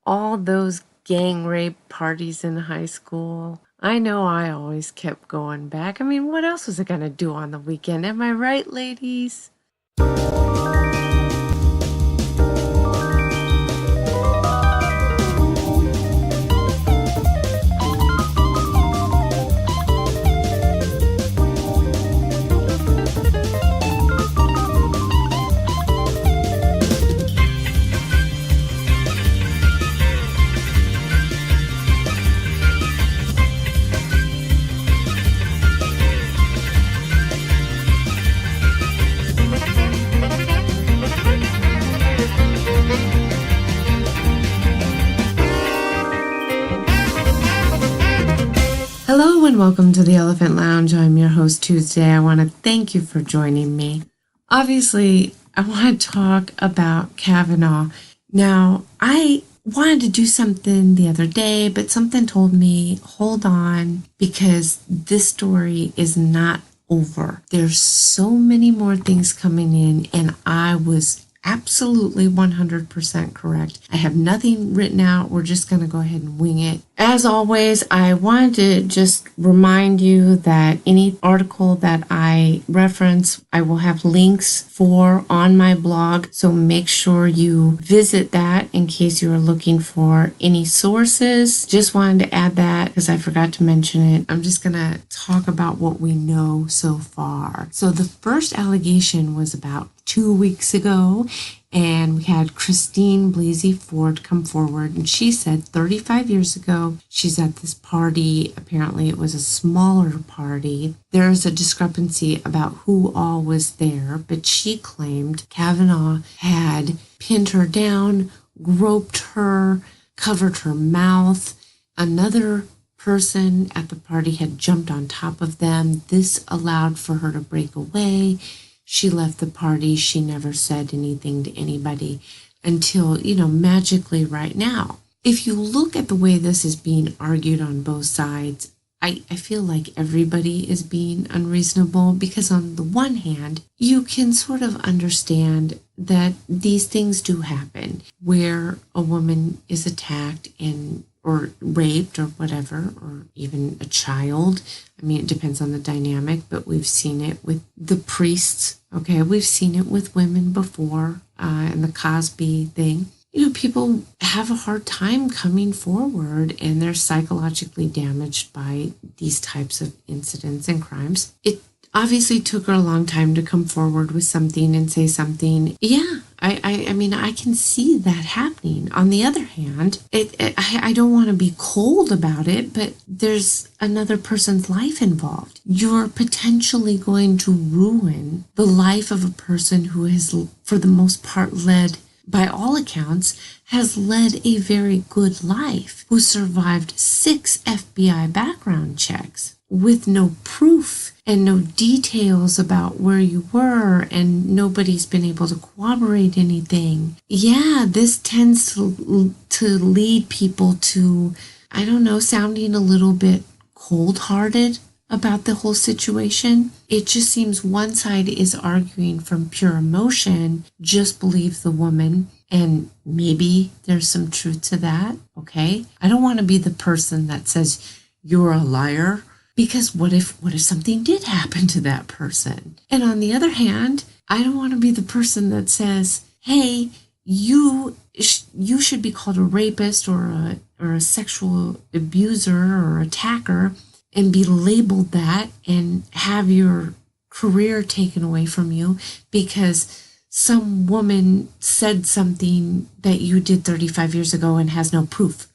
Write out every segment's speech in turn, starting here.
all those gang rape parties in high school. I know I always kept going back. I mean, what else was I going to do on the weekend? Am I right, ladies? Hello and welcome to the Elephant Lounge. I'm your host Tuesday. I want to thank you for joining me. Obviously, I want to talk about Kavanaugh. Now, I wanted to do something the other day, but something told me, hold on, because this story is not over. There's so many more things coming in, and I was absolutely 100% correct. I have nothing written out. We're just going to go ahead and wing it. As always, I wanted to just remind you that any article that I reference, I will have links for on my blog. So make sure you visit that in case you are looking for any sources. Just wanted to add that because I forgot to mention it. I'm just going to talk about what we know so far. So the first allegation was about 2 weeks ago, and we had Christine Blasey Ford come forward, and she said 35 years ago, she's at this party. Apparently it was a smaller party. There's a discrepancy about who all was there, but she claimed Kavanaugh had pinned her down, groped her, covered her mouth. Another person at the party had jumped on top of them. This allowed for her to break away. She left the party. She never said anything to anybody until, magically right now. If you look at the way this is being argued on both sides, I feel like everybody is being unreasonable because on the one hand, you can sort of understand that these things do happen where a woman is attacked or raped or whatever, or even a child. I mean, it depends on the dynamic, but we've seen it with the priests, okay? We've seen it with women before, and the Cosby thing. People have a hard time coming forward, and they're psychologically damaged by these types of incidents and crimes. It obviously took her a long time to come forward with something and say something. Yeah, I mean, I can see that happening. On the other hand, I don't want to be cold about it, but there's another person's life involved. You're potentially going to ruin the life of a person who has, for the most part, by all accounts, has led a very good life, who survived 6 FBI background checks with no proof and no details about where you were, and nobody's been able to corroborate anything. Yeah, this tends to lead people to, sounding a little bit cold-hearted about the whole situation. It just seems one side is arguing from pure emotion, just believe the woman, and maybe there's some truth to that, okay? I don't want to be the person that says you're a liar, because what if something did happen to that person? And on the other hand, I don't want to be the person that says, hey, you should be called a rapist or a sexual abuser or attacker, and be labeled that and have your career taken away from you because some woman said something that you did 35 years ago and has no proof.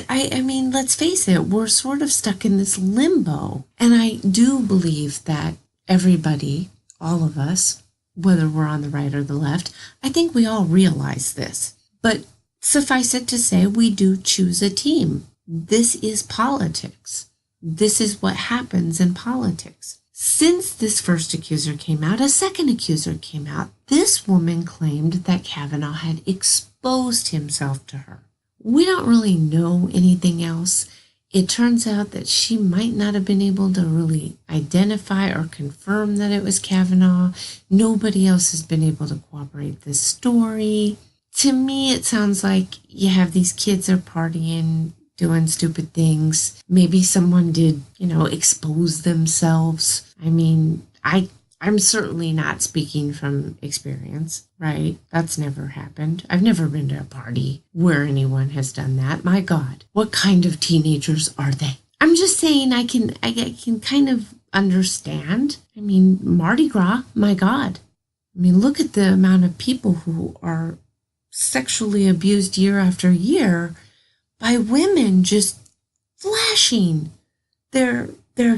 I mean, let's face it, we're sort of stuck in this limbo. And I do believe that everybody, all of us, whether we're on the right or the left, I think we all realize this. But suffice it to say, we do choose a team. This is politics. This is what happens in politics. Since this first accuser came out, a second accuser came out. This woman claimed that Kavanaugh had exposed himself to her. We don't really know anything else. It turns out that she might not have been able to really identify or confirm that it was Kavanaugh. Nobody else has been able to corroborate this story. To me, it sounds like you have these kids are partying, doing stupid things. Maybe someone did, expose themselves. I mean, I'm certainly not speaking from experience, right? That's never happened. I've never been to a party where anyone has done that. My God, what kind of teenagers are they? I'm just saying I can kind of understand. I mean, Mardi Gras, my God. I mean, look at the amount of people who are sexually abused year after year by women just flashing their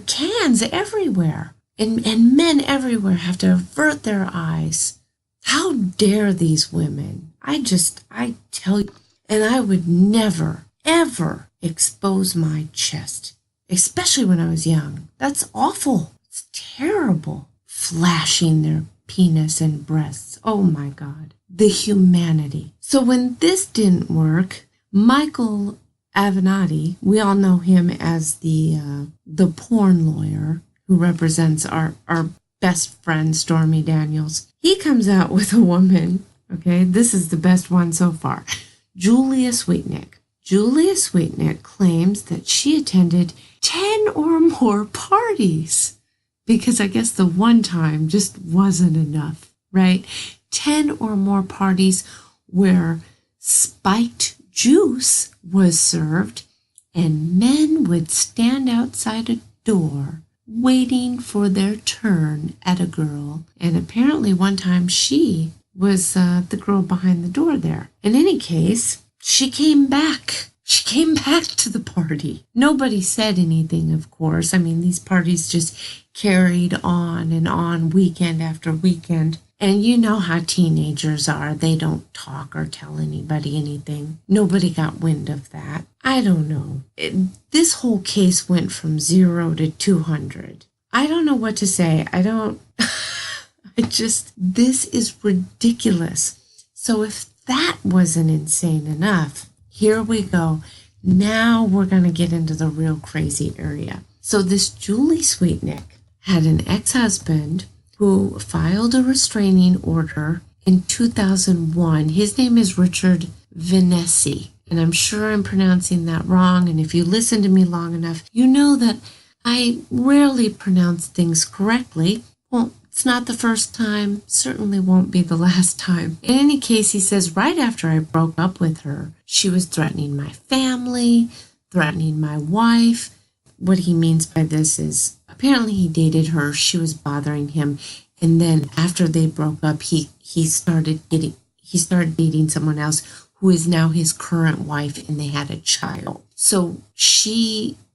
cans everywhere. And men everywhere have to avert their eyes. How dare these women? I tell you, and I would never, ever expose my chest, especially when I was young. That's awful. It's terrible. Flashing their penis and breasts. Oh my God. The humanity. So when this didn't work, Michael Avenatti, we all know him as the porn lawyer who represents our best friend Stormy Daniels. He comes out with a woman, okay, this is the best one so far, Julia Sweetnick. Julia Sweetnick claims that she attended 10 or more parties because I guess the one time just wasn't enough, right? 10 or more parties where spiked juice was served and men would stand outside a door waiting for their turn at a girl. And apparently one time she was the girl behind the door there. In any case, she came back. She came back to the party. Nobody said anything, of course. I mean, these parties just carried on and on weekend after weekend. And you know how teenagers are. They don't talk or tell anybody anything. Nobody got wind of that. I don't know. This whole case went from 0 to 200. I don't know what to say. This is ridiculous. So if that wasn't insane enough, here we go. Now we're going to get into the real crazy area. So this Julie Sweetnick had an ex-husband who filed a restraining order in 2001. His name is Richard Vanesi, and I'm sure I'm pronouncing that wrong. And if you listen to me long enough, you know that I rarely pronounce things correctly. Well, it's not the first time, certainly won't be the last time. In any case, he says right after I broke up with her, she was threatening my family, threatening my wife. What he means by this is apparently he dated her, she was bothering him, and then after they broke up, he started dating someone else who is now his current wife, and they had a child. So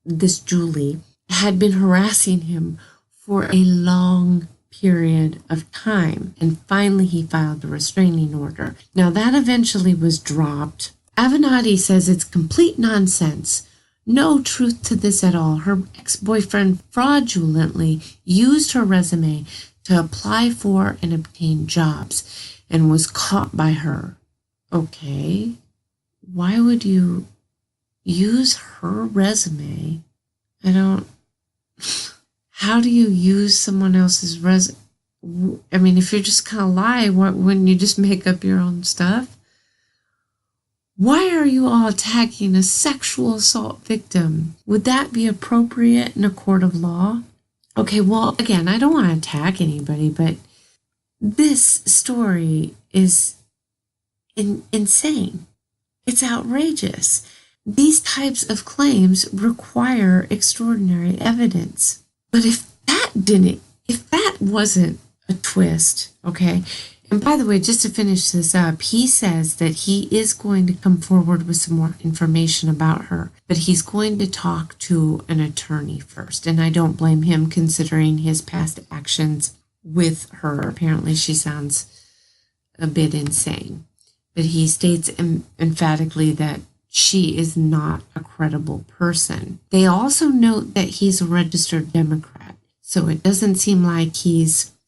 this Julie, had been harassing him for a long period of time, and finally he filed a restraining order. Now that eventually was dropped. Avenatti says it's complete nonsense. No truth to this at all. Her ex-boyfriend fraudulently used her resume to apply for and obtain jobs and was caught by her. Okay, why would you use her resume? How do you use someone else's resume? I mean, if you're just going to lie, wouldn't you just make up your own stuff? Why are you all attacking a sexual assault victim? Would that be appropriate in a court of law? Okay, well, again, I don't want to attack anybody, but this story is insane. It's outrageous. These types of claims require extraordinary evidence. But if that wasn't a twist, okay? And by the way, just to finish this up, he says that he is going to come forward with some more information about her, but he's going to talk to an attorney first. And I don't blame him considering his past actions with her. Apparently she sounds a bit insane. But he states emphatically that she is not a credible person. They also note that he's a registered Democrat, so it doesn't seem like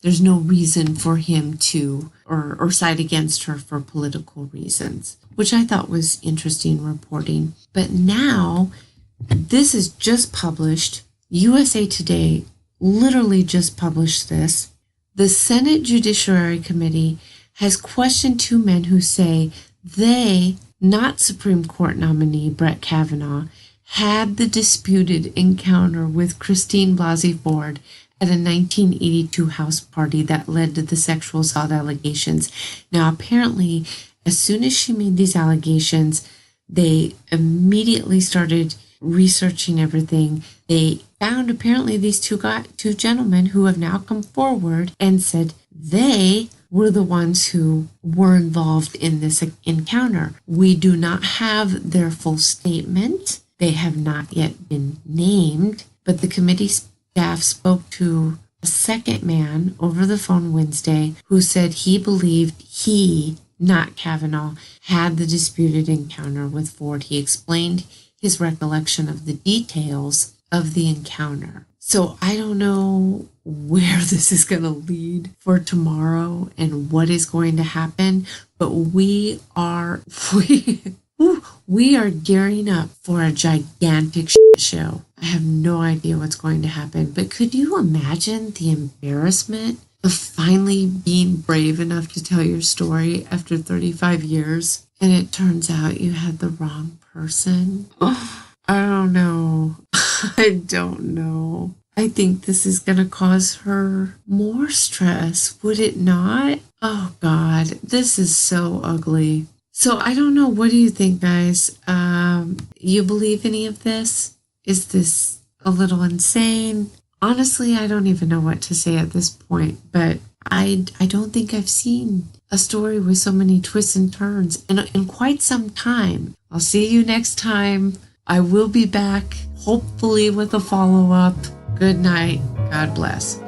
there's no reason for him to or side against her for political reasons, which I thought was interesting reporting. But now, this is just published. USA Today literally just published this. The Senate Judiciary Committee has questioned two men who say They, not Supreme Court nominee Brett Kavanaugh, had the disputed encounter with Christine Blasey Ford at a 1982 house party that led to the sexual assault allegations. Now, apparently, as soon as she made these allegations, they immediately started researching everything. They found apparently these two gentlemen who have now come forward and said they were the ones who were involved in this encounter. We do not have their full statement. They have not yet been named, but the committee staff spoke to a second man over the phone Wednesday who said he believed he, not Kavanaugh, had the disputed encounter with Ford. He explained his recollection of the details of the encounter. So I don't know where this is going to lead for tomorrow and what is going to happen, but we are gearing up for a gigantic show. I have no idea what's going to happen, but could you imagine the embarrassment of finally being brave enough to tell your story after 35 years and it turns out you had the wrong person? Oh, I don't know. I don't know. I think this is going to cause her more stress, would it not? Oh God, this is so ugly. So I don't know. What do you think, guys? You believe any of this? Is this a little insane? Honestly, I don't even know what to say at this point, but I don't think I've seen a story with so many twists and turns in quite some time. I'll see you next time. I will be back, hopefully with a follow-up. Good night. God bless.